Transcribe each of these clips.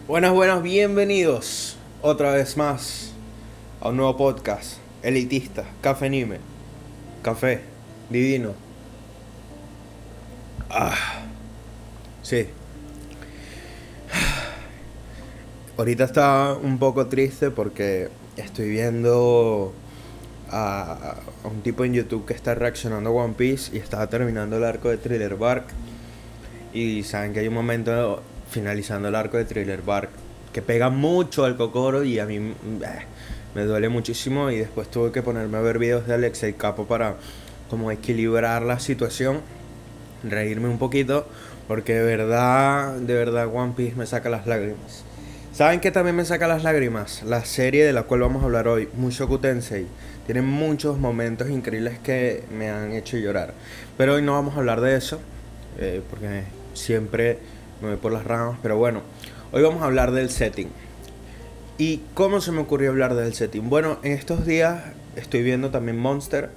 Buenas, bienvenidos otra vez más a un nuevo podcast elitista, Café Anime, café divino. Sí, ahorita está un poco triste porque estoy viendo a un tipo en YouTube que está reaccionando a One Piece y estaba terminando el arco de Thriller Bark. Y saben que hay un momento finalizando el arco de Thriller Bark que pega mucho al Kokoro y a mí me duele muchísimo. Y después tuve que ponerme a ver videos de Alex el Capo para como equilibrar la situación, reírme un poquito, porque de verdad One Piece me saca las lágrimas. ¿Saben que también me saca las lágrimas? La serie de la cual vamos a hablar hoy, Mushoku Tensei. Tiene muchos momentos increíbles que me han hecho llorar. Pero hoy no vamos a hablar de eso, porque siempre me voy por las ramas. Pero bueno, hoy vamos a hablar del setting. ¿Y cómo se me ocurrió hablar del setting? Bueno, en estos días estoy viendo también Monster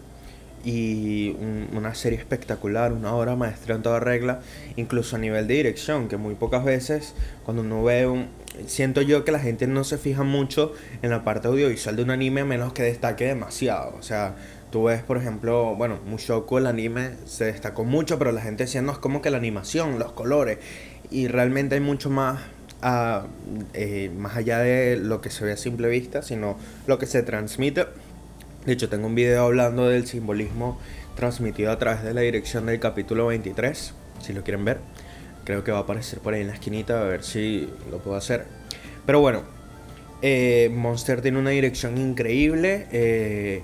y una serie espectacular, una obra maestra en toda regla, incluso a nivel de dirección, que muy pocas veces cuando uno ve siento yo que la gente no se fija mucho en la parte audiovisual de un anime a menos que destaque demasiado. O sea, tú ves, por ejemplo, bueno, Mushoku, el anime se destacó mucho, pero la gente decía, no, es como que la animación, los colores, y realmente hay mucho más más allá de lo que se ve a simple vista, sino lo que se transmite. De hecho, tengo un video hablando del simbolismo transmitido a través de la dirección del capítulo 23, si lo quieren ver. Creo que va a aparecer por ahí en la esquinita, a ver si lo puedo hacer. Pero bueno, Monster tiene una dirección increíble,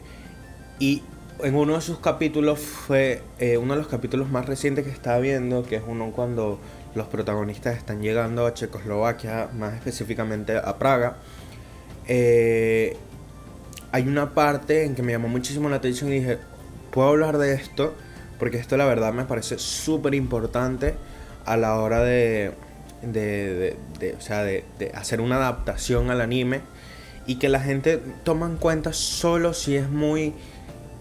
y en uno de sus capítulos fue uno de los capítulos más recientes que estaba viendo, que es uno cuando los protagonistas están llegando a Checoslovaquia, más específicamente a Praga. Eh, Hay una parte en que me llamó muchísimo la atención y dije, puedo hablar de esto, porque esto la verdad me parece súper importante a la hora o sea, de hacer una adaptación al anime, y que la gente toma en cuenta solo si es muy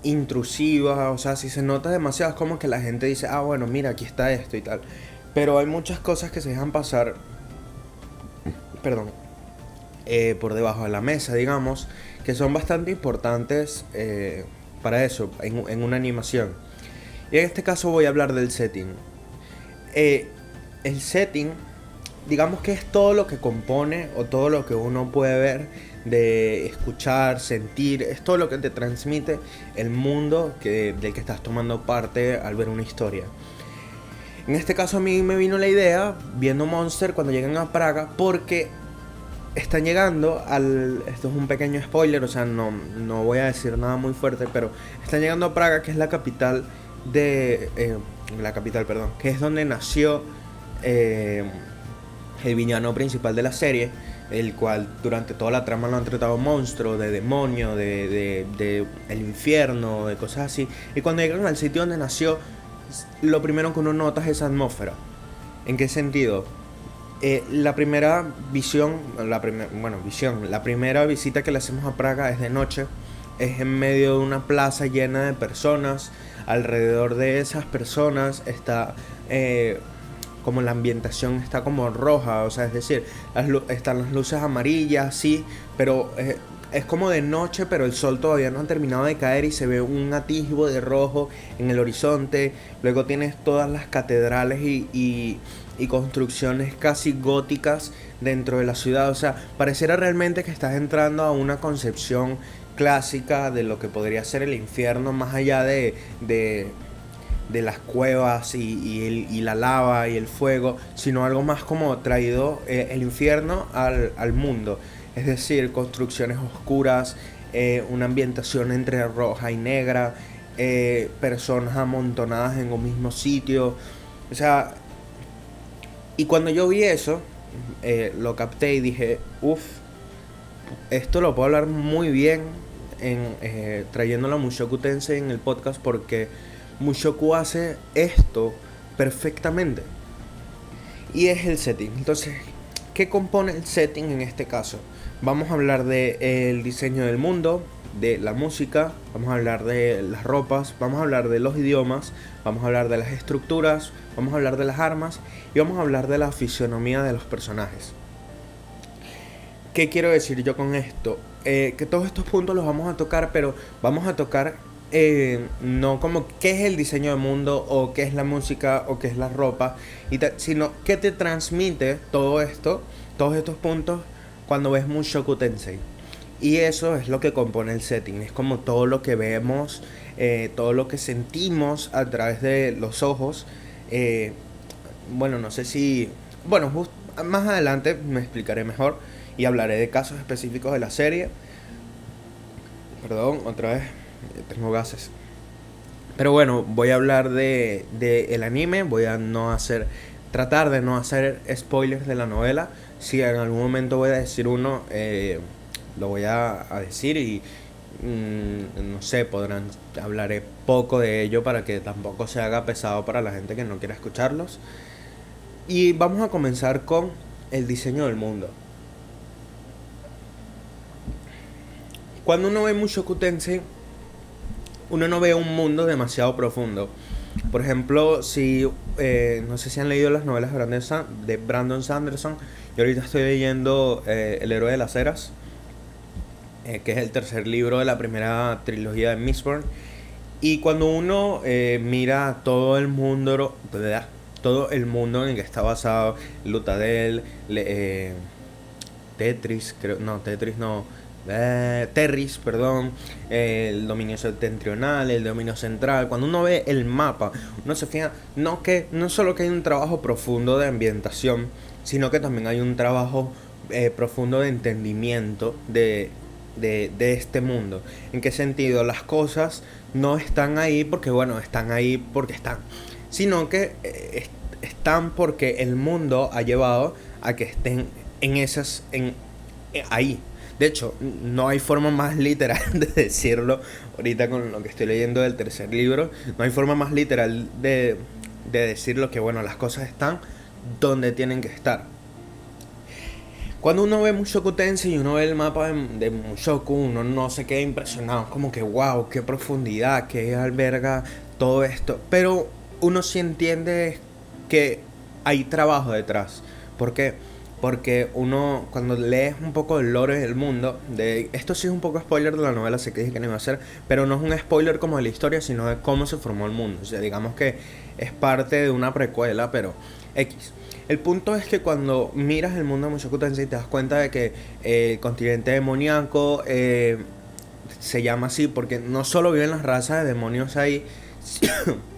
intrusiva. O sea, si se nota demasiado es como que la gente dice, ah, bueno, mira, aquí está esto y tal. Pero hay muchas cosas que se dejan pasar, perdón, por debajo de la mesa, digamos, que son bastante importantes para eso, en una animación. Y en este caso voy a hablar del setting. Eh, el setting, digamos que es todo lo que compone o todo lo que uno puede ver, de escuchar, sentir, es todo lo que te transmite el mundo del que estás tomando parte al ver una historia. En este caso a mí me vino la idea viendo Monster cuando llegan a Praga, porque están llegando al... Esto es un pequeño spoiler, o sea, no voy a decir nada muy fuerte, pero están llegando a Praga, que es la capital la capital, perdón, que es donde nació eh, el villano principal de la serie, el cual durante toda la trama lo han tratado monstruo, de demonio, de el infierno, de cosas así. Y cuando llegan al sitio donde nació, lo primero que uno nota es esa atmósfera. ¿En qué sentido? La primera visión, la primera visita que le hacemos a Praga es de noche, es en medio de una plaza llena de personas. Alrededor de esas personas está como la ambientación está como roja, o sea, es decir, están las luces amarillas, sí, pero es como de noche, pero el sol todavía no ha terminado de caer y se ve un atisbo de rojo en el horizonte. Luego tienes todas las catedrales y construcciones casi góticas dentro de la ciudad. O sea, pareciera realmente que estás entrando a una concepción clásica de lo que podría ser el infierno, más allá de las cuevas y la lava y el fuego, sino algo más como traído el infierno al mundo. Es decir, construcciones oscuras, una ambientación entre roja y negra, personas amontonadas en un mismo sitio. O sea, y cuando yo vi eso, lo capté y dije, uff, esto lo puedo hablar muy bien trayéndolo a Mushoku Tensei en el podcast, porque Mushoku hace esto perfectamente. Y es el setting. Entonces, ¿qué compone el setting en este caso? Vamos a hablar del diseño del mundo, de la música, vamos a hablar de las ropas, vamos a hablar de los idiomas, vamos a hablar de las estructuras, vamos a hablar de las armas y vamos a hablar de la fisionomía de los personajes. ¿Qué quiero decir yo con esto? Que todos estos puntos los vamos a tocar, pero vamos a tocar no como qué es el diseño de mundo o qué es la música o qué es la ropa, sino qué te transmite todo esto, todos estos puntos cuando ves Mushoku Tensei. Y eso es lo que compone el setting, es como todo lo que vemos, todo lo que sentimos a través de los ojos. eh, bueno, no sé si... Bueno, más adelante me explicaré mejor y hablaré de casos específicos de la serie. Perdón, otra vez, tengo gases. Pero bueno, voy a hablar de el anime, voy a no hacer, tratar de no hacer spoilers de la novela. Si en algún momento voy a decir uno, lo voy a decir y no sé, hablaré poco de ello para que tampoco se haga pesado para la gente que no quiera escucharlos. Y vamos a comenzar con el diseño del mundo. Cuando uno ve Mushoku Tensei, uno no ve un mundo demasiado profundo. Por ejemplo, si no sé si han leído las novelas de Brandon Sanderson. Yo ahorita estoy leyendo El héroe de las eras, que es el tercer libro de la primera trilogía de Mistborn. Y cuando uno mira todo el mundo en el que está basado, Lutadel, Tetris, creo, no, Tetris no, Terris, perdón, el dominio septentrional, el dominio central. Cuando uno ve el mapa, uno se fija no solo que hay un trabajo profundo de ambientación, sino que también hay un trabajo profundo de entendimiento de este mundo. ¿En qué sentido? Las cosas no están ahí porque, bueno, están ahí porque están, sino que están porque el mundo ha llevado a que estén ahí. De hecho, no hay forma más literal de decirlo. Ahorita con lo que estoy leyendo del tercer libro, no hay forma más literal de decirlo que, bueno, las cosas están donde tienen que estar. Cuando uno ve Mushoku Tensei y uno ve el mapa de Mushoku, uno no se queda impresionado, como que wow, qué profundidad, qué alberga todo esto. Pero uno sí entiende que hay trabajo detrás. ¿Por qué? Porque uno, cuando lees un poco del lore del mundo, esto sí es un poco spoiler de la novela, sé que dije que no iba a hacer, pero no es un spoiler como de la historia, sino de cómo se formó el mundo. O sea, digamos que es parte de una precuela, pero X. El punto es que cuando miras el mundo de Mushoku Tensei te das cuenta de que el continente demoníaco se llama así porque no solo viven las razas de demonios ahí,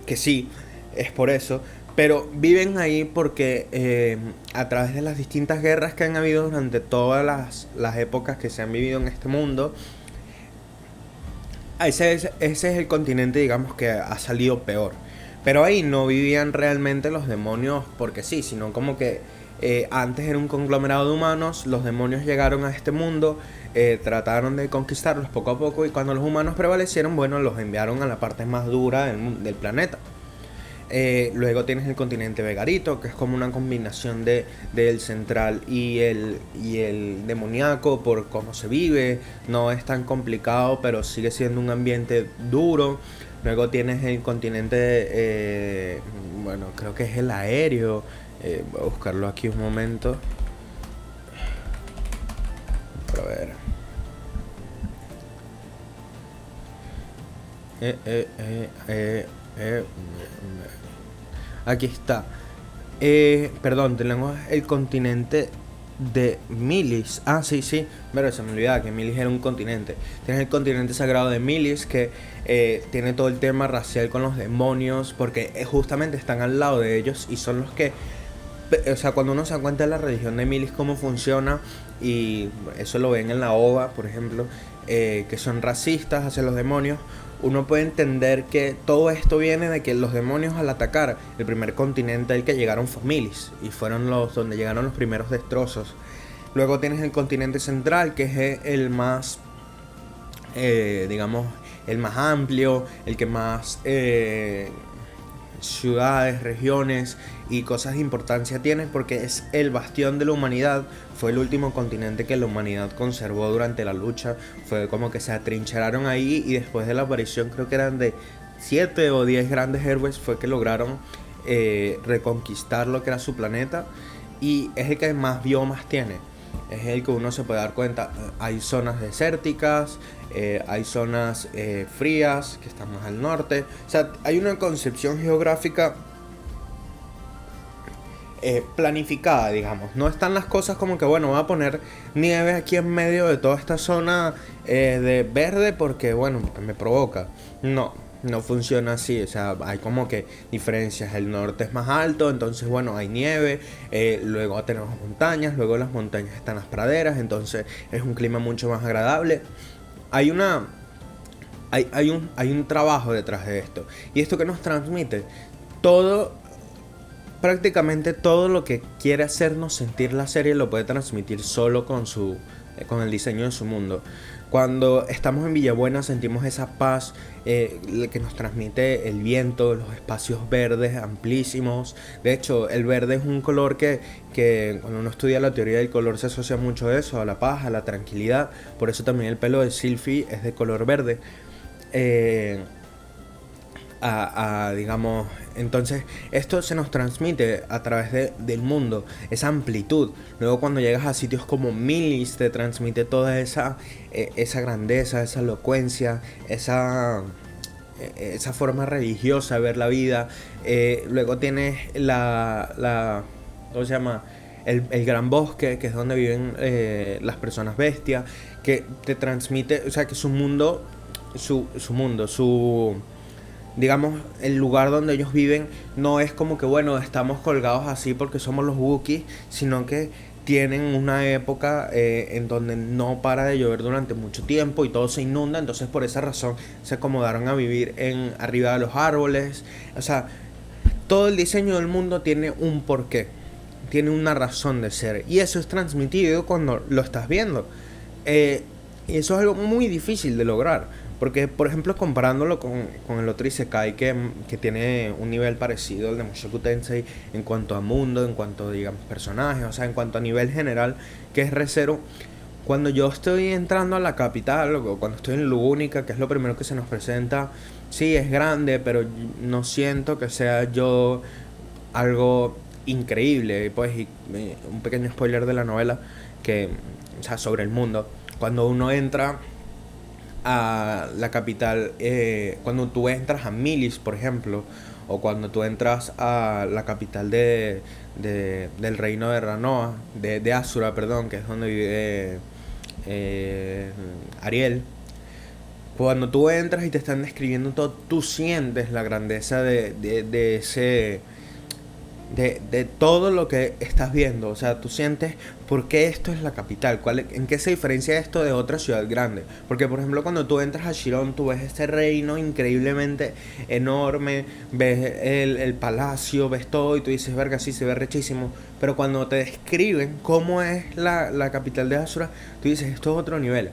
que sí, es por eso, pero viven ahí porque a través de las distintas guerras que han habido durante todas las épocas que se han vivido en este mundo, ese es el continente, digamos, que ha salido peor. Pero ahí no vivían realmente los demonios porque sí, sino como que antes era un conglomerado de humanos, los demonios llegaron a este mundo, trataron de conquistarlos poco a poco y cuando los humanos prevalecieron, bueno, los enviaron a la parte más dura del planeta. Luego tienes el continente Vegarito, que es como una combinación del central y el demoníaco por cómo se vive. No es tan complicado, pero sigue siendo un ambiente duro. Luego tienes el continente, bueno, creo que es el aéreo. Voy a buscarlo aquí un momento. Para ver. Aquí está. Perdón, tenemos el continente de Milis. Ah, sí, sí. Pero se me olvidaba que Milis era un continente. Tienes el continente sagrado de Milis que tiene todo el tema racial con los demonios. Porque justamente están al lado de ellos y son los que... O sea, cuando uno se da cuenta de la religión de Milis, cómo funciona, y eso lo ven en la OVA, por ejemplo, que son racistas hacia los demonios, uno puede entender que todo esto viene de que los demonios al atacar el primer continente al que llegaron fue Milis, y fueron donde llegaron los primeros destrozos. Luego tienes el continente central, que es el más, digamos, el más amplio, el que más ciudades, regiones y cosas de importancia tiene, porque es el bastión de la humanidad. Fue el último continente que la humanidad conservó durante la lucha. Fue como que se atrincheraron ahí y después de la aparición, creo que eran de 7 o 10 grandes héroes, fue que lograron reconquistar lo que era su planeta, y es el que más biomas tiene. es el que uno se puede dar cuenta. Hay zonas desérticas, hay zonas frías que están más al norte. O sea, hay una concepción geográfica planificada, digamos. No están las cosas como que, bueno, voy a poner nieve aquí en medio de toda esta zona de verde porque, bueno, me provoca. No, no funciona así. O sea, hay como que diferencias. El norte es más alto, entonces, bueno, hay nieve. Luego tenemos montañas, luego las montañas están las praderas, entonces es un clima mucho más agradable. Hay una... hay un trabajo detrás de esto. Y esto que nos transmite todo, prácticamente todo lo que quiere hacernos sentir la serie lo puede transmitir solo con el diseño de su mundo. Cuando estamos en Villabuena sentimos esa paz que nos transmite el viento, los espacios verdes amplísimos. De hecho, el verde es un color que cuando uno estudia la teoría del color se asocia mucho a eso, a la paz, a la tranquilidad. Por eso también el pelo de Sylvie es de color verde. Digamos, entonces esto se nos transmite a través del mundo, esa amplitud. Luego cuando llegas a sitios como Milis te transmite toda esa grandeza, esa elocuencia, esa forma religiosa de ver la vida. Luego tienes ¿cómo se llama? El gran bosque, que es donde viven las personas bestias, que te transmite, o sea, que su mundo, digamos, el lugar donde ellos viven no es como que, bueno, estamos colgados así porque somos los Wookiees, sino que tienen una época en donde no para de llover durante mucho tiempo y todo se inunda, entonces por esa razón se acomodaron a vivir arriba de los árboles. O sea, todo el diseño del mundo tiene un porqué, tiene una razón de ser, y eso es transmitido cuando lo estás viendo. Y eso es algo muy difícil de lograr. Porque, por ejemplo, comparándolo con el otro Isekai que tiene un nivel parecido al de Mushoku Tensei en cuanto a mundo, en cuanto, digamos, personajes, o sea, en cuanto a nivel general, que es Re:Zero. Cuando yo estoy entrando a la capital, o cuando estoy en Lugúnica, que es lo primero que se nos presenta, sí, es grande, pero no siento que sea yo algo increíble. Pues, un pequeño spoiler de la novela, o sea, sobre el mundo. Cuando uno entra a la capital, cuando tú entras a Milis, por ejemplo, o cuando tú entras a la capital del reino de Ranoa, de Asura, perdón, que es donde vive Ariel. Cuando tú entras y te están describiendo todo, tú sientes la grandeza de ese... De todo lo que estás viendo. O sea, tú sientes por qué esto es la capital, en qué se diferencia esto de otra ciudad grande. Porque, por ejemplo, cuando tú entras a Chiron, tú ves este reino increíblemente enorme, ves el palacio, ves todo y tú dices, verga, sí, se ve rechísimo. Pero cuando te describen cómo es la capital de Asura, tú dices, esto es otro nivel.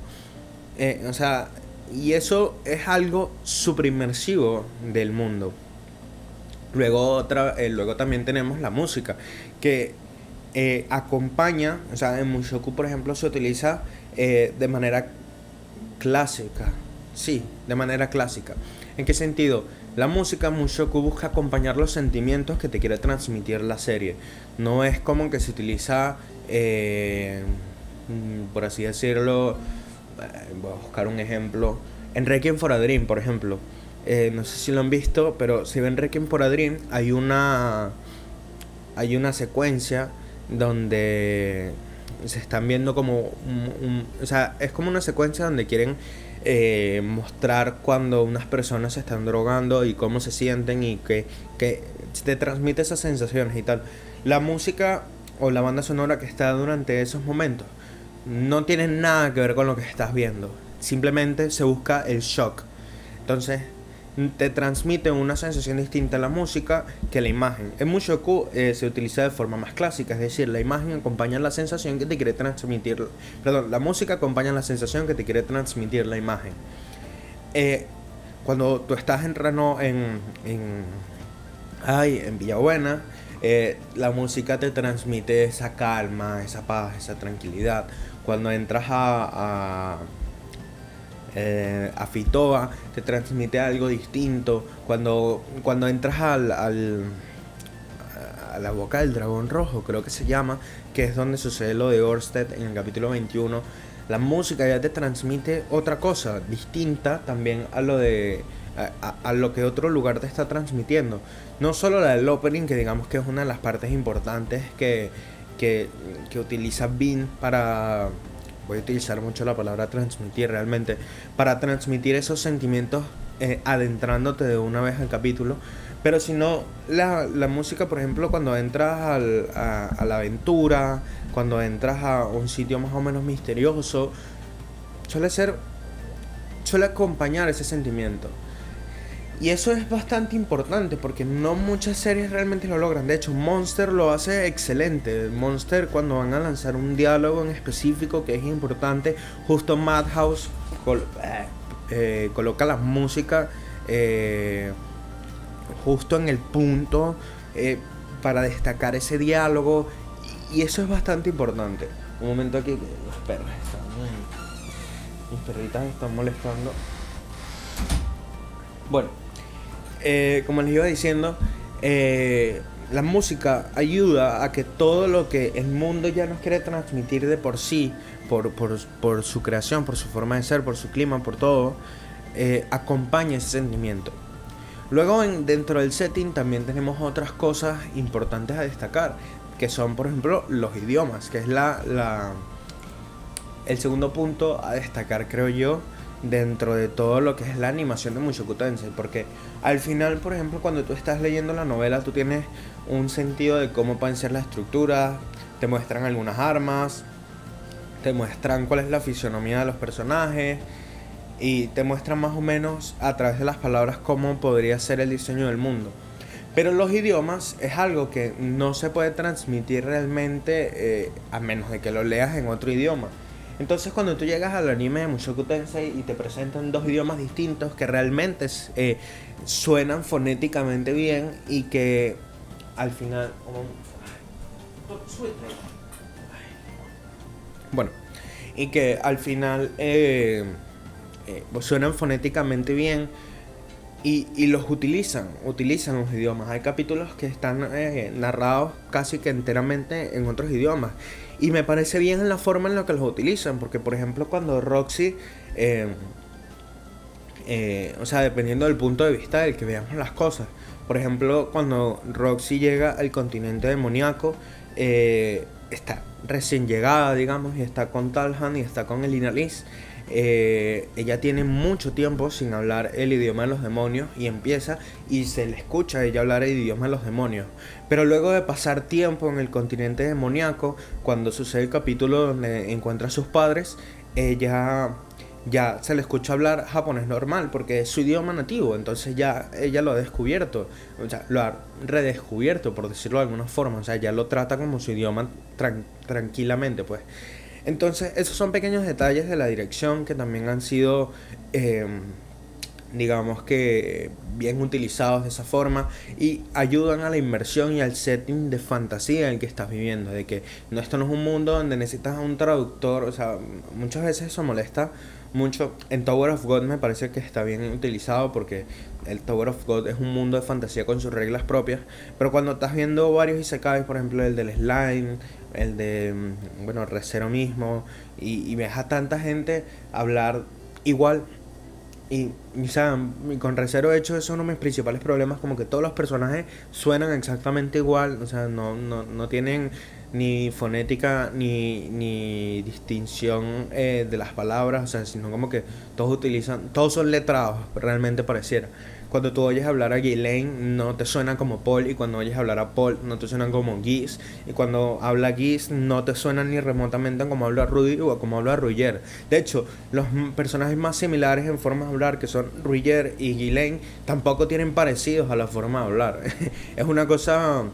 O sea, y eso es algo súper inmersivo del mundo. Luego también tenemos la música, que acompaña, o sea, en Mushoku, por ejemplo, se utiliza de manera clásica. Sí, de manera clásica. ¿En qué sentido? La música en Mushoku busca acompañar los sentimientos que te quiere transmitir la serie. No es como que se utiliza, por así decirlo, voy a buscar un ejemplo. En Requiem for a Dream, por ejemplo. No sé si lo han visto, pero si ven Requiem for a Dream, hay una secuencia donde se están viendo como o sea, es como una secuencia donde quieren mostrar cuando unas personas se están drogando y cómo se sienten y que te transmite esas sensaciones y tal. La música o la banda sonora que está durante esos momentos no tiene nada que ver con lo que estás viendo. Simplemente se busca el shock. Entonces te transmite una sensación distinta a la música que la imagen. En Mushoku se utiliza de forma más clásica, es decir, la imagen acompaña la sensación que te quiere transmitir. Perdón, la música acompaña la sensación que te quiere transmitir la imagen. Cuando tú estás en Villabuena, la música te transmite esa calma, esa paz, esa tranquilidad. Cuando entras a Fitoa, te transmite algo distinto. Cuando entras a la boca del dragón rojo, creo que se llama, que es donde sucede lo de Orsted en el capítulo 21. La música ya te transmite otra cosa, distinta también a lo de a lo que otro lugar te está transmitiendo. No solo la del opening, que digamos que es una de las partes importantes que utiliza Bean para... Voy a utilizar mucho la palabra transmitir realmente, para transmitir esos sentimientos adentrándote de una vez al capítulo. Pero si no, la música, por ejemplo, cuando entras a la aventura, cuando entras a un sitio más o menos misterioso, suele acompañar ese sentimiento. Y eso es bastante importante porque no muchas series realmente lo logran. De hecho, Monster lo hace excelente. Monster, cuando van a lanzar un diálogo en específico que es importante, justo Madhouse coloca la música justo en el punto para destacar ese diálogo. Y eso es bastante importante. Un momento aquí, los perros están... Mis perritas están molestando. Bueno, como les iba diciendo, la música ayuda a que todo lo que el mundo ya nos quiere transmitir de por sí, por su creación, por su forma de ser, por su clima, por todo, acompañe ese sentimiento. Luego dentro del setting también tenemos otras cosas importantes a destacar, que son por ejemplo los idiomas, que es el segundo punto a destacar, creo yo, dentro de todo lo que es la animación de Mushoku Tensei, porque al final, por ejemplo, cuando tú estás leyendo la novela, tú tienes un sentido de cómo pueden ser las estructuras, te muestran algunas armas, te muestran cuál es la fisionomía de los personajes y te muestran más o menos a través de las palabras cómo podría ser el diseño del mundo. Pero los idiomas es algo que no se puede transmitir realmente a menos de que lo leas en otro idioma. Entonces cuando tú llegas al anime de Mushoku Tensei y te presentan dos idiomas distintos que realmente suenan fonéticamente bien y que al final... Bueno, y que al final suenan fonéticamente bien y los utilizan los idiomas. Hay capítulos que están narrados casi que enteramente en otros idiomas. Y me parece bien la forma en la que los utilizan, porque por ejemplo cuando Roxy, o sea, dependiendo del punto de vista del que veamos las cosas, por ejemplo cuando Roxy llega al continente demoníaco, está recién llegada, digamos, y está con Talhan y está con Elina Liz. Ella tiene mucho tiempo sin hablar el idioma de los demonios y empieza y se le escucha a ella hablar el idioma de los demonios. Pero luego de pasar tiempo en el continente demoníaco, cuando sucede el capítulo donde encuentra a sus padres, ella ya se le escucha hablar japonés normal porque es su idioma nativo. Entonces ya ella lo ha descubierto, o sea, lo ha redescubierto, por decirlo de alguna forma. O sea, ya lo trata como su idioma tranquilamente, pues. Entonces esos son pequeños detalles de la dirección que también han sido digamos que bien utilizados de esa forma y ayudan a la inmersión y al setting de fantasía en el que estás viviendo, de que no, esto no es un mundo donde necesitas a un traductor. O sea, muchas veces eso molesta mucho. En Tower of God me parece que está bien utilizado porque el Tower of God es un mundo de fantasía con sus reglas propias, pero cuando estás viendo varios isekais, por ejemplo el del slime, el de, bueno, Re:Zero mismo, y ves a tanta gente hablar igual, y o sea, con Re:Zero, de hecho, eso es uno de mis principales problemas, como que todos los personajes suenan exactamente igual. O sea, no tienen ni fonética ni distinción de las palabras, o sea, sino como que todos son letrados, realmente pareciera. Cuando tú oyes hablar a Ghislaine no te suena como Paul, y cuando oyes hablar a Paul no te suenan como Guise, y cuando habla Guise no te suenan ni remotamente como habla Rudy o como habla Ruyer. De hecho, los personajes más similares en forma de hablar, que son Ruyer y Ghislaine, tampoco tienen parecidos a la forma de hablar. Es una cosa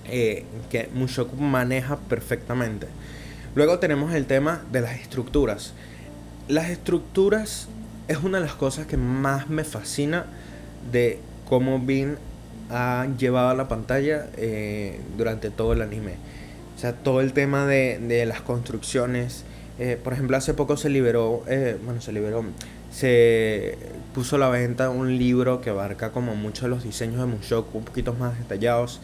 que Mushoku maneja perfectamente. Luego tenemos el tema de las estructuras. Las estructuras es una de las cosas que más me fascina de cómo Bean ha llevado a la pantalla durante todo el anime. O sea, todo el tema de las construcciones. Por ejemplo, hace poco se puso a la venta un libro que abarca como muchos de los diseños de Mushoku, un poquito más detallados.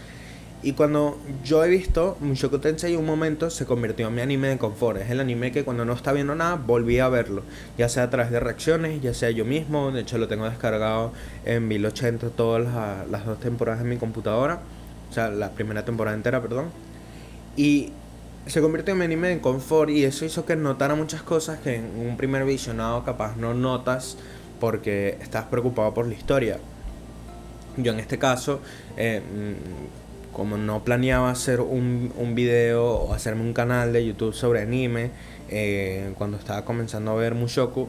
Y cuando yo he visto Mushoku Tensei, un momento se convirtió en mi anime de confort. Es el anime que cuando no está viendo nada, volví a verlo. Ya sea a través de reacciones, ya sea yo mismo. De hecho, lo tengo descargado en 1080 todas las dos temporadas en mi computadora. O sea, la primera temporada entera, perdón. Y se convirtió en mi anime de confort, y eso hizo que notara muchas cosas que en un primer visionado capaz no notas porque estás preocupado por la historia. Yo en este caso, como no planeaba hacer un video o hacerme un canal de YouTube sobre anime, cuando estaba comenzando a ver Mushoku,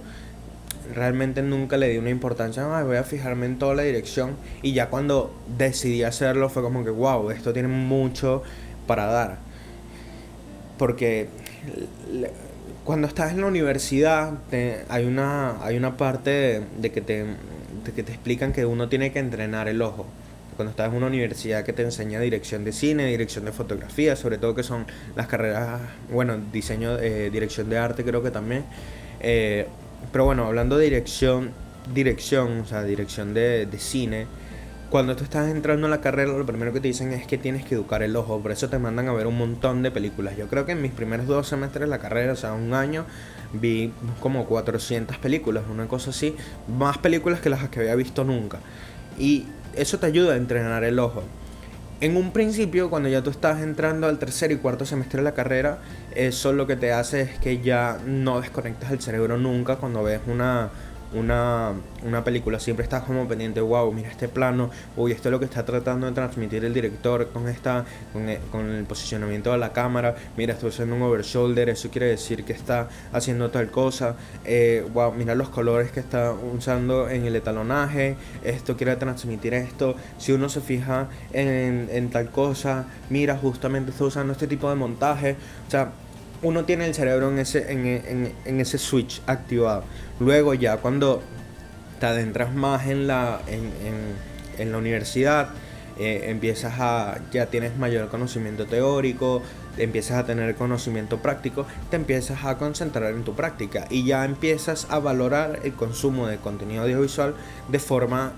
realmente nunca le di una importancia. Voy a fijarme en toda la dirección, y ya cuando decidí hacerlo fue como que wow, esto tiene mucho para dar. Porque cuando estás en la universidad hay una parte de que te explican que uno tiene que entrenar el ojo. Cuando estás en una universidad que te enseña dirección de cine, dirección de fotografía, sobre todo que son las carreras, bueno, diseño, dirección de arte creo que también. Pero bueno, hablando de dirección, o sea, dirección de cine, cuando tú estás entrando a la carrera, lo primero que te dicen es que tienes que educar el ojo. Por eso te mandan a ver un montón de películas. Yo creo que en mis primeros 2 semestres de la carrera, o sea, un año, vi como 400 películas, una cosa así. Más películas que las que había visto nunca. Y eso te ayuda a entrenar el ojo. En un principio, cuando ya tú estás entrando al tercer y cuarto semestre de la carrera, eso lo que te hace es que ya no desconectas el cerebro nunca cuando ves una película. Siempre estás como pendiente, wow, mira este plano, uy, esto es lo que está tratando de transmitir el director con el posicionamiento de la cámara, mira, estoy haciendo un overshoulder, eso quiere decir que está haciendo tal cosa, wow, mira los colores que está usando en el etalonaje, esto quiere transmitir esto. Si uno se fija en tal cosa, mira, justamente está usando este tipo de montaje. O sea, uno tiene el cerebro en ese switch activado. Luego ya cuando te adentras más en la universidad, ya tienes mayor conocimiento teórico, empiezas a tener conocimiento práctico, te empiezas a concentrar en tu práctica y ya empiezas a valorar el consumo de contenido audiovisual de forma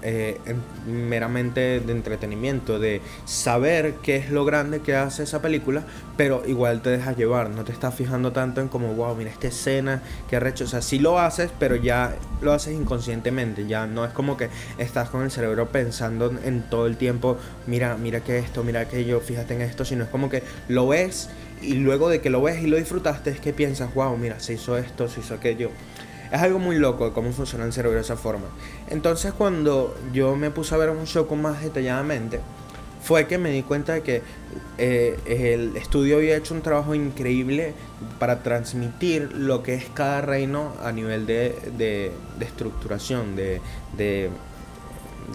meramente de entretenimiento, de saber qué es lo grande que hace esa película, pero igual te dejas llevar, no te estás fijando tanto en como wow, mira esta escena, qué arrecho. O sea, sí lo haces, pero ya lo haces inconscientemente, ya no es como que estás con el cerebro pensando en todo el tiempo, mira que esto, mira aquello, fíjate en esto, sino es como que lo ves, y luego de que lo ves y lo disfrutaste es que piensas, wow, mira, se hizo esto, se hizo aquello. Es algo muy loco de cómo funciona el cerebro de esa forma. Entonces, cuando yo me puse a ver un Mushoku más detalladamente, fue que me di cuenta de que el estudio había hecho un trabajo increíble para transmitir lo que es cada reino a nivel de estructuración, de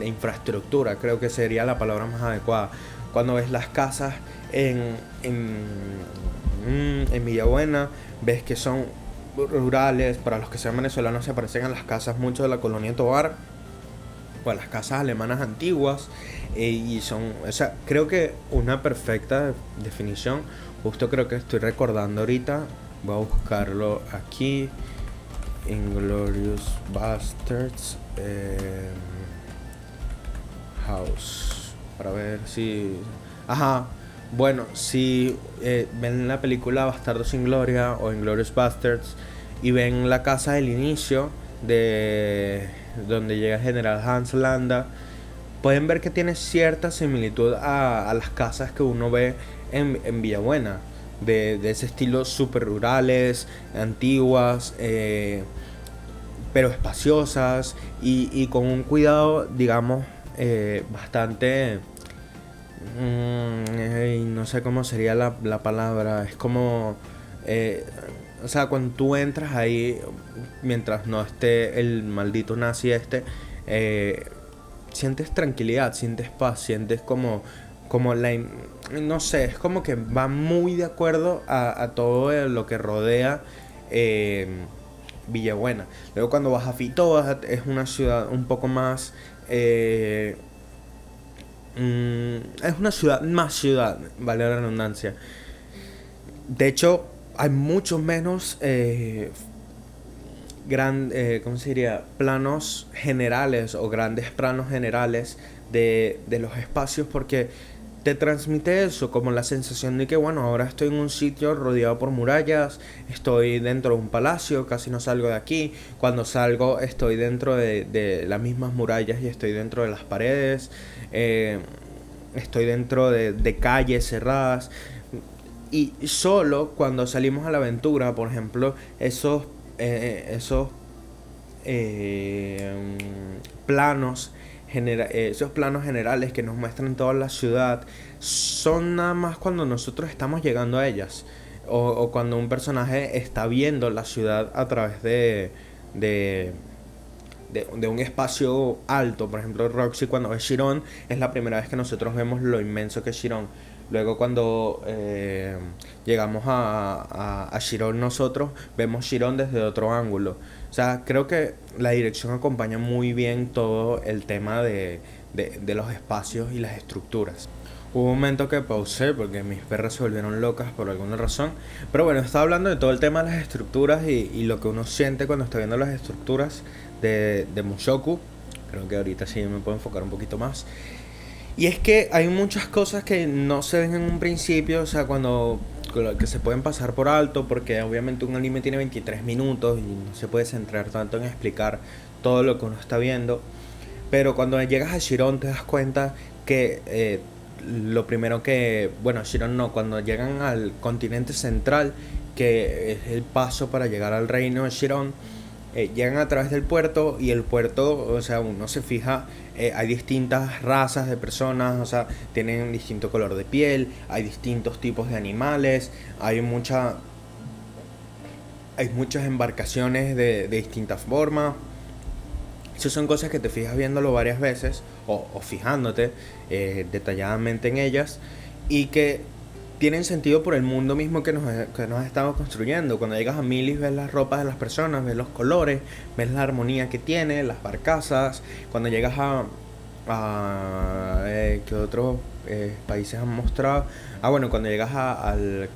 infraestructura, creo que sería la palabra más adecuada. Cuando ves las casas en Villabuena, ves que son rurales. Para los que sean venezolanos, se parecen a las casas mucho de la colonia Tovar o a las casas alemanas antiguas, y son, o sea, creo que una perfecta definición. Justo creo que estoy recordando ahorita, voy a buscarlo aquí, Inglourious Basterds House, para ver si... Ajá, bueno, si ven la película Bastardos sin Gloria o Inglourious Basterds y ven la casa del inicio de donde llega el general Hans Landa, pueden ver que tiene cierta similitud a las casas que uno ve en Villabuena, de ese estilo super rurales, antiguas, pero espaciosas y con un cuidado, digamos, bastante... no sé cómo sería la palabra. Es como... o sea, cuando tú entras ahí, mientras no esté el maldito nazi sientes tranquilidad, sientes paz, sientes como no sé, es como que va muy de acuerdo a todo lo que rodea Villabuena. Luego cuando vas a Fitoa, es una ciudad un poco más... es una ciudad más ciudad, vale la redundancia. De hecho, hay muchos menos ¿cómo se diría? Planos generales o grandes planos generales de los espacios, porque te transmite eso, como la sensación de que, bueno, ahora estoy en un sitio rodeado por murallas, estoy dentro de un palacio, casi no salgo de aquí. Cuando salgo estoy dentro de las mismas murallas y estoy dentro de las paredes, estoy dentro de calles cerradas. Y solo cuando salimos a la aventura, por ejemplo, esos eh, planos esos planos generales que nos muestran toda la ciudad son nada más cuando nosotros estamos llegando a ellas o cuando un personaje está viendo la ciudad a través de, de un espacio alto. Por ejemplo, Roxy cuando ve Chiron es la primera vez que nosotros vemos lo inmenso que es Chiron. Luego cuando llegamos a Chiron nosotros vemos Chiron desde otro ángulo. O sea, creo que la dirección acompaña muy bien todo el tema de los espacios y las estructuras. Hubo un momento que pausé porque mis perras se volvieron locas por alguna razón. Pero bueno, estaba hablando de todo el tema de las estructuras y lo que uno siente cuando está viendo las estructuras de Mushoku. Creo que ahorita sí me puedo enfocar un poquito más. Y es que hay muchas cosas que no se ven en un principio, o sea, que se pueden pasar por alto, porque obviamente un anime tiene 23 minutos y no se puede centrar tanto en explicar todo lo que uno está viendo. Pero cuando llegas a Chiron te das cuenta que lo primero que, bueno, Chiron no, cuando llegan al continente central, que es el paso para llegar al reino de Chiron, llegan a través del puerto y el puerto, o sea, uno se fija, hay distintas razas de personas, o sea, tienen distinto color de piel, hay distintos tipos de animales, hay muchas embarcaciones de distintas formas. Esas son cosas que te fijas viéndolo varias veces o fijándote detalladamente en ellas y que tienen sentido por el mundo mismo que nos estamos construyendo. Cuando llegas a Milis ves las ropas de las personas, ves los colores, ves la armonía que tiene, las barcazas. Cuando llegas ¿qué otros países han mostrado? Bueno, cuando llegas al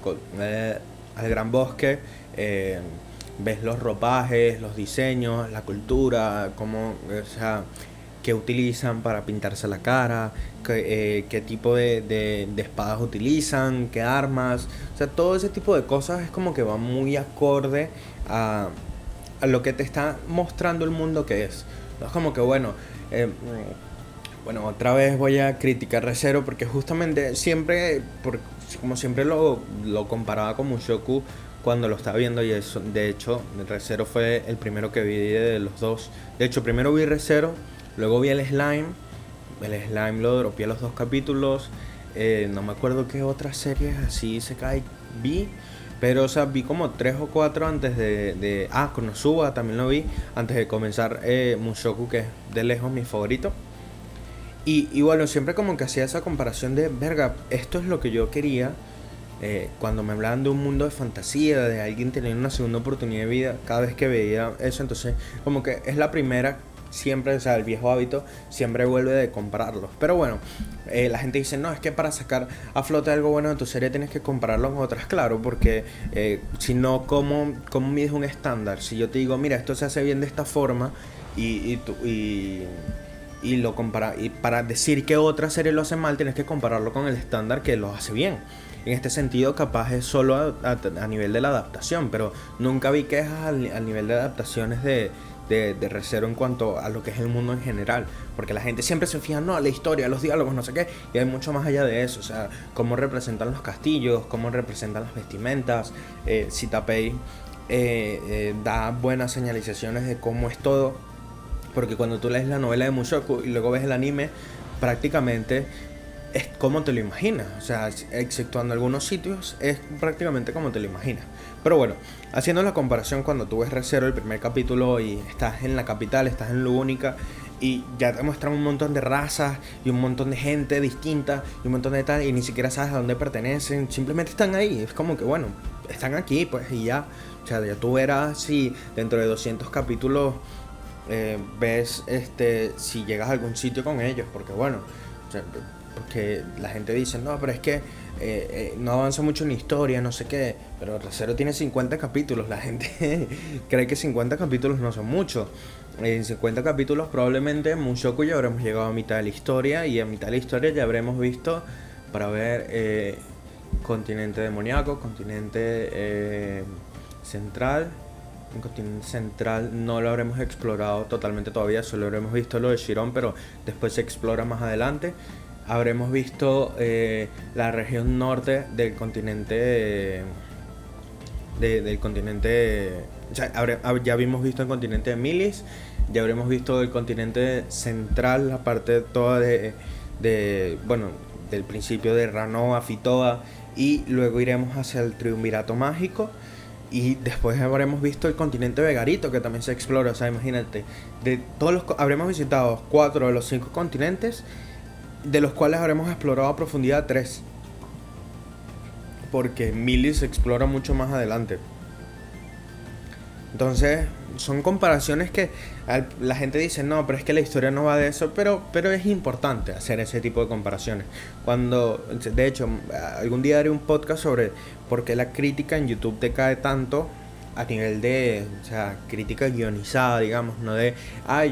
Gran Bosque, ves los ropajes, los diseños, la cultura, cómo, o sea, qué utilizan para pintarse la cara, qué tipo de espadas utilizan, qué armas. O sea, todo ese tipo de cosas es como que va muy acorde a lo que te está mostrando el mundo que es. No es como que, bueno, otra vez voy a criticar Re:Zero porque justamente siempre, como siempre lo comparaba con Mushoku cuando lo estaba viendo, y eso, de hecho, Re:Zero fue el primero que vi de los dos. De hecho, primero vi Re:Zero, luego vi el Slime. El Slime lo dropeé los 2 capítulos. No me acuerdo qué otras series así vi. Pero, o sea, vi como 3 o 4 antes Konosuba también lo vi. Antes de comenzar Mushoku, que es de lejos mi favorito. Y bueno, siempre como que hacía esa comparación de, verga, esto es lo que yo quería. Cuando me hablaban de un mundo de fantasía, de alguien teniendo una segunda oportunidad de vida, cada vez que veía eso, entonces como que es la primera, siempre, o sea, el viejo hábito siempre vuelve de compararlos. Pero bueno, la gente dice, no, es que para sacar a flote algo bueno de tu serie tienes que compararlo con otras. Claro, porque si no, ¿cómo mides un estándar? Si yo te digo, mira, esto se hace bien de esta forma y lo compara, y para decir que otra serie lo hace mal tienes que compararlo con el estándar que lo hace bien. En este sentido, capaz es solo a nivel de la adaptación, pero nunca vi quejas al nivel de adaptaciones de Re:Zero en cuanto a lo que es el mundo en general, porque la gente siempre se fija, no, la historia, los diálogos, no sé qué, y hay mucho más allá de eso. O sea, cómo representan los castillos, cómo representan las vestimentas. Citapei da buenas señalizaciones de cómo es todo, porque cuando tú lees la novela de Mushoku y luego ves el anime, prácticamente es como te lo imaginas. O sea, exceptuando algunos sitios, es prácticamente como te lo imaginas. Pero bueno, haciendo la comparación, cuando tú ves Re:Zero el primer capítulo y estás en la capital, estás en Lugónica, y ya te muestran un montón de razas y un montón de gente distinta y un montón de tal, y ni siquiera sabes a dónde pertenecen, simplemente están ahí. Es como que, bueno, están aquí, pues, y ya. O sea, ya tú verás si dentro de 200 capítulos ves si llegas a algún sitio con ellos, porque bueno, o sea, porque la gente dice, no, pero es que no avanza mucho en la historia, no sé qué. Pero Re:Zero tiene 50 capítulos. La gente cree que 50 capítulos no son mucho. En 50 capítulos probablemente Mushoku ya habremos llegado a mitad de la historia, y a mitad de la historia ya habremos visto para ver continente demoníaco, continente central. El continente central no lo habremos explorado totalmente todavía, solo habremos visto lo de Chiron, pero después se explora más adelante. Habremos visto la región norte del continente del continente, ya habíamos visto el continente de Milis, ya habremos visto el continente central, la parte toda bueno, del principio de Ranoa, Fitoa, y luego iremos hacia el Triunvirato Mágico, y después habremos visto el continente Vegarito, que también se explora. O sea, imagínate, de todos habremos visitado 4 de los 5 continentes, de los cuales habremos explorado a profundidad 3, porque Milis se explora mucho más adelante. Entonces, son comparaciones que la gente dice, no, pero es que la historia no va de eso, pero es importante hacer ese tipo de comparaciones. De hecho, algún día haré un podcast sobre por qué la crítica en YouTube te cae tanto a nivel de, o sea, crítica guionizada, digamos, no de,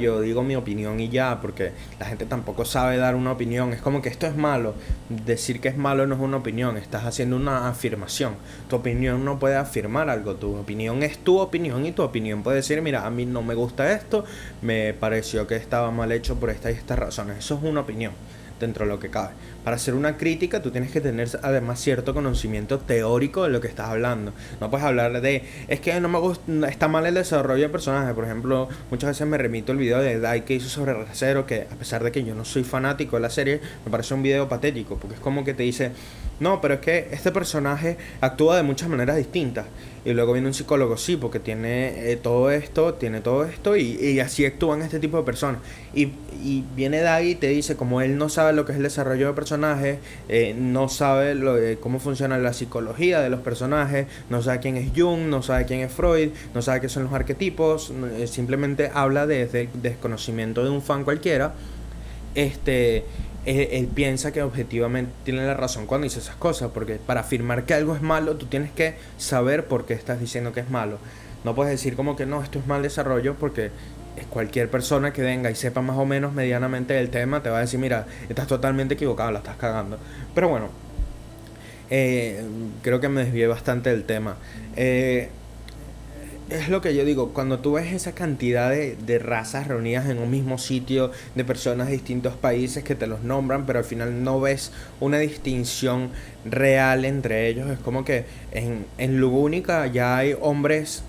yo digo mi opinión y ya, porque la gente tampoco sabe dar una opinión. Es como que esto es malo. Decir que es malo no es una opinión, estás haciendo una afirmación. Tu opinión no puede afirmar algo, tu opinión es tu opinión, y tu opinión puede decir, mira, a mí no me gusta esto, me pareció que estaba mal hecho por estas y estas razones. Eso es una opinión dentro de lo que cabe. Para hacer una crítica tú tienes que tener además cierto conocimiento teórico de lo que estás hablando. No puedes hablar de, es que no me gusta, está mal el desarrollo de personajes. Por ejemplo, muchas veces me remito al video de Dai que hizo sobre Re:Zero, que a pesar de que yo no soy fanático de la serie, me parece un video patético, porque es como que te dice, no, pero es que este personaje actúa de muchas maneras distintas. Y luego viene un psicólogo, sí, porque tiene todo esto, y así actúan este tipo de personas. Y viene Dai y te dice, como él no sabe lo que es el desarrollo de personajes, no sabe cómo funciona la psicología de los personajes, no sabe quién es Jung, no sabe quién es Freud, no sabe qué son los arquetipos, simplemente habla desde el desconocimiento de un fan cualquiera. Él piensa que objetivamente tiene la razón cuando dice esas cosas, porque para afirmar que algo es malo tú tienes que saber por qué estás diciendo que es malo. No puedes decir como que no, esto es mal desarrollo, porque cualquier persona que venga y sepa más o menos medianamente del tema te va a decir, mira, estás totalmente equivocado, la estás cagando. Pero bueno, creo que me desvié bastante del tema. Es lo que yo digo, cuando tú ves esa cantidad de razas reunidas en un mismo sitio, de personas de distintos países que te los nombran, pero al final no ves una distinción real entre ellos. Es como que en Lugúnica ya hay hombres,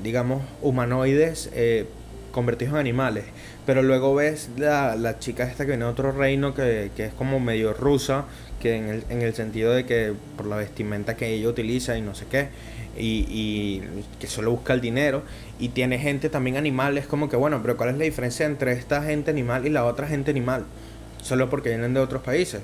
digamos, humanoides, convertidos en animales. Pero luego ves la chica esta que viene de otro reino, que es como medio rusa, que en el sentido de que por la vestimenta que ella utiliza y no sé qué, y que solo busca el dinero, y tiene gente también animal. Es como que, bueno, pero ¿cuál es la diferencia entre esta gente animal y la otra gente animal? Solo porque vienen de otros países,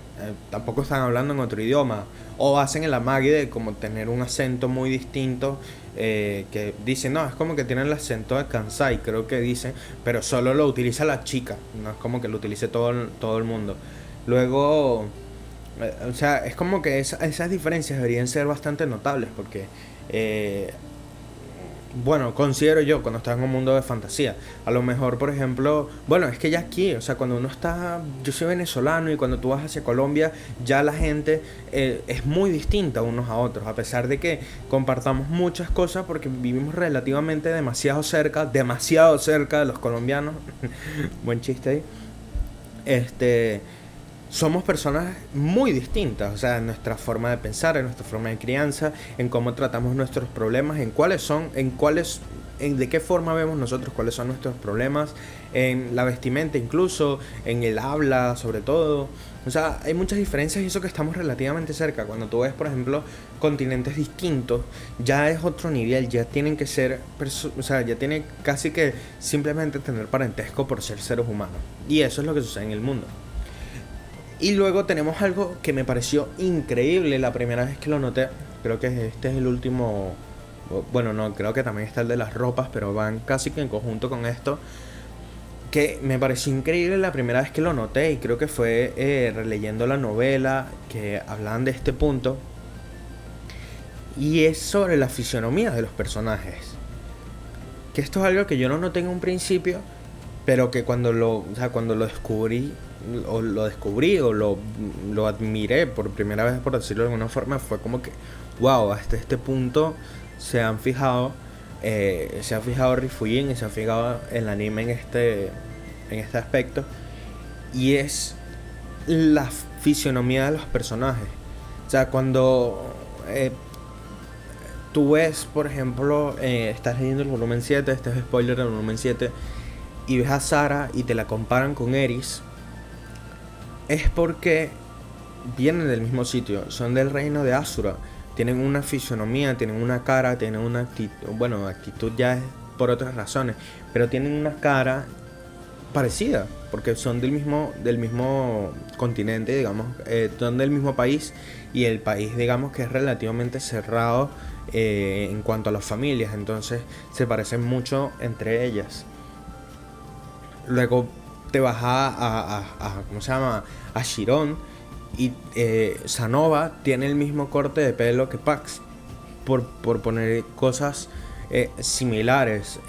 tampoco están hablando en otro idioma, o hacen el amague de como tener un acento muy distinto, que dicen, no, es como que tienen el acento de Kansai, creo que dicen, pero solo lo utiliza la chica, no es como que lo utilice todo el mundo. Luego, o sea, es como que esas diferencias deberían ser bastante notables, porque bueno, considero yo, cuando estás en un mundo de fantasía, a lo mejor, por ejemplo, bueno, es que ya aquí, o sea, cuando uno está, yo soy venezolano, y cuando tú vas hacia Colombia, ya la gente es muy distinta unos a otros, a pesar de que compartamos muchas cosas, porque vivimos relativamente demasiado cerca de los colombianos. Buen chiste ahí. Somos personas muy distintas, o sea, en nuestra forma de pensar, en nuestra forma de crianza, en cómo tratamos nuestros problemas, de qué forma vemos nosotros cuáles son nuestros problemas, en la vestimenta incluso, en el habla sobre todo. O sea, hay muchas diferencias, y eso que estamos relativamente cerca. Cuando tú ves, por ejemplo, continentes distintos, ya es otro nivel, ya tienen que ser, o sea, ya tienen casi que simplemente tener parentesco por ser seres humanos. Y eso es lo que sucede en el mundo. Y luego tenemos algo que me pareció increíble la primera vez que lo noté. Creo que este es el último. Bueno, no, creo que también está el de las ropas, pero van casi que en conjunto con esto. Que me pareció increíble la primera vez que lo noté, y creo que fue releyendo la novela que hablaban de este punto. Y es sobre la fisionomía de los personajes. Que esto es algo que yo no noté en un principio, pero que cuando lo descubrí o lo descubrí o lo admiré por primera vez, por decirlo de alguna forma, fue como que, wow, hasta este punto se han fijado, se ha fijado Rifujin y se ha fijado el anime en este aspecto, y es la fisionomía de los personajes. O sea, cuando tú ves, por ejemplo, estás leyendo el volumen 7, este es spoiler del volumen 7, y ves a Sara y te la comparan con Eris, es porque vienen del mismo sitio, son del reino de Asura, tienen una fisionomía, tienen una cara, tienen una actitud, bueno, actitud ya es por otras razones, pero tienen una cara parecida, porque son del mismo continente, digamos, son del mismo país, y el país, digamos, que es relativamente cerrado en cuanto a las familias, entonces se parecen mucho entre ellas. Luego te vas a ¿cómo se llama? A Chiron, y Sanova tiene el mismo corte de pelo que Pax, por poner cosas similares.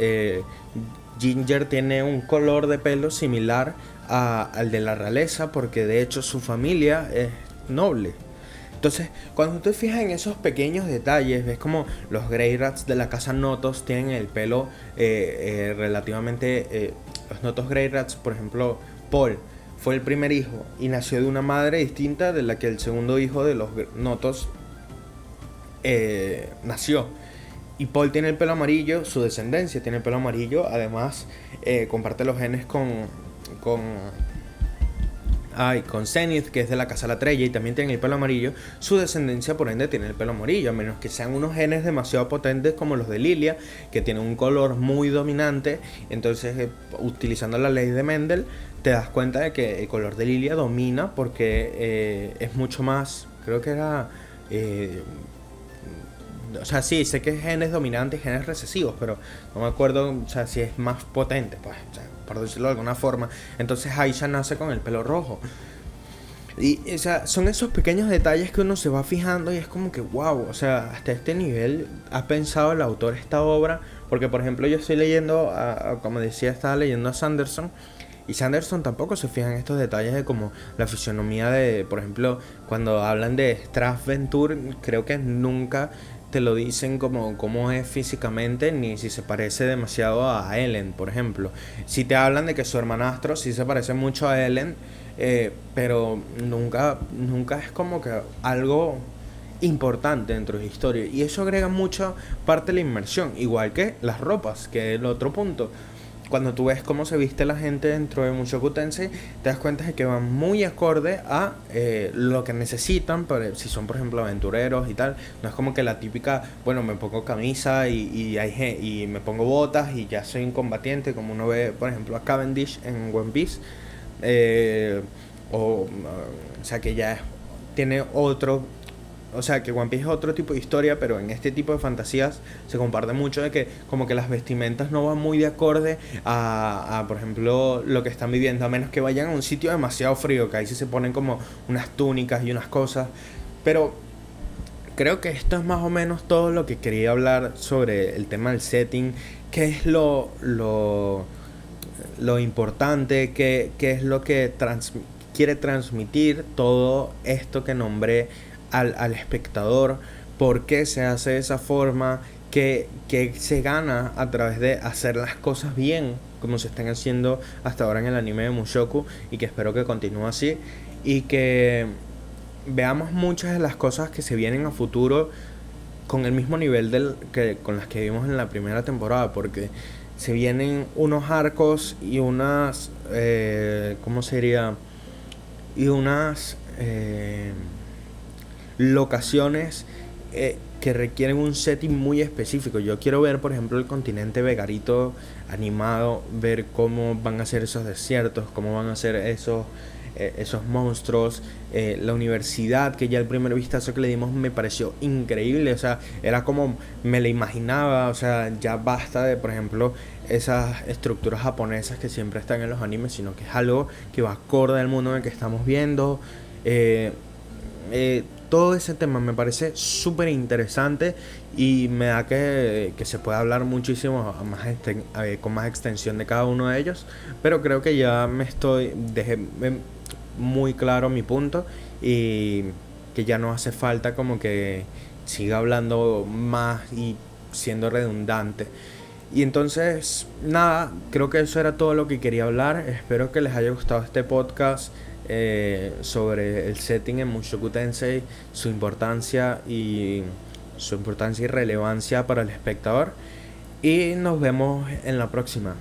Ginger tiene un color de pelo similar al de la realeza, porque de hecho su familia es noble. Entonces, cuando tú te fijas en esos pequeños detalles, ves como los Grey Rats de la casa Notos tienen el pelo relativamente... los Notos Grey Rats, por ejemplo, Paul fue el primer hijo y nació de una madre distinta de la que el segundo hijo de los Notos nació. Y Paul tiene el pelo amarillo, su descendencia tiene el pelo amarillo, además comparte los genes con con Zenith, que es de la casa Latreya, y también tiene el pelo amarillo. Su descendencia, por ende, tiene el pelo amarillo, a menos que sean unos genes demasiado potentes como los de Lilia, que tienen un color muy dominante. Entonces, utilizando la ley de Mendel, te das cuenta de que el color de Lilia domina, porque es mucho más, creo que era... o sea, sí, sé que es genes dominantes, genes recesivos, pero no me acuerdo, o sea, si es más potente, pues, o sea, por decirlo de alguna forma. Entonces Aisha nace con el pelo rojo. Y, o sea, son esos pequeños detalles que uno se va fijando y es como que, wow, o sea, hasta este nivel ha pensado el autor esta obra. Porque, por ejemplo, yo estoy leyendo, como decía, estaba leyendo a Sanderson. Y Sanderson tampoco se fija en estos detalles de como la fisionomía de, por ejemplo, cuando hablan de Strasventur, creo que nunca te lo dicen como cómo es físicamente, ni si se parece demasiado a Ellen, por ejemplo. Si te hablan de que su hermanastro sí se parece mucho a Ellen, pero nunca es como que algo importante dentro de la historia. Y eso agrega mucho parte de la inmersión, igual que las ropas, que es el otro punto. Cuando tú ves cómo se viste la gente dentro de Mushoku Tensei, te das cuenta de que van muy acorde a lo que necesitan, si son, por ejemplo, aventureros y tal. No es como que la típica, bueno, me pongo camisa y me pongo botas y ya soy un combatiente, como uno ve, por ejemplo, a Cavendish en One Piece. O sea, que ya tiene otro... O sea, que One Piece es otro tipo de historia, pero en este tipo de fantasías se comparte mucho de que como que las vestimentas no van muy de acorde por ejemplo, lo que están viviendo, a menos que vayan a un sitio demasiado frío, que ahí sí se ponen como unas túnicas y unas cosas. Pero creo que esto es más o menos todo lo que quería hablar sobre el tema del setting, qué es lo importante, qué es lo que quiere transmitir todo esto que nombré al espectador, por qué se hace de esa forma, que se gana a través de hacer las cosas bien, como se están haciendo hasta ahora en el anime de Mushoku, y que espero que continúe así, y que veamos muchas de las cosas que se vienen a futuro con el mismo nivel con las que vimos en la primera temporada, porque se vienen unos arcos y unas ¿cómo sería? Y unas locaciones que requieren un setting muy específico. Yo quiero ver, por ejemplo, el continente Vegarito animado, ver cómo van a ser esos desiertos, cómo van a ser esos monstruos, la universidad, que ya el primer vistazo que le dimos me pareció increíble, o sea, era como me la imaginaba, o sea, ya basta de, por ejemplo, esas estructuras japonesas que siempre están en los animes, sino que es algo que va acorde al mundo en el que estamos viendo. Todo ese tema me parece súper interesante y me da que se puede hablar muchísimo con más extensión de cada uno de ellos, pero creo que ya muy claro mi punto y que ya no hace falta como que siga hablando más y siendo redundante. Y entonces, nada, creo que eso era todo lo que quería hablar. Espero que les haya gustado este podcast sobre el setting en Mushoku Tensei, su importancia y relevancia para el espectador. Y nos vemos en la próxima.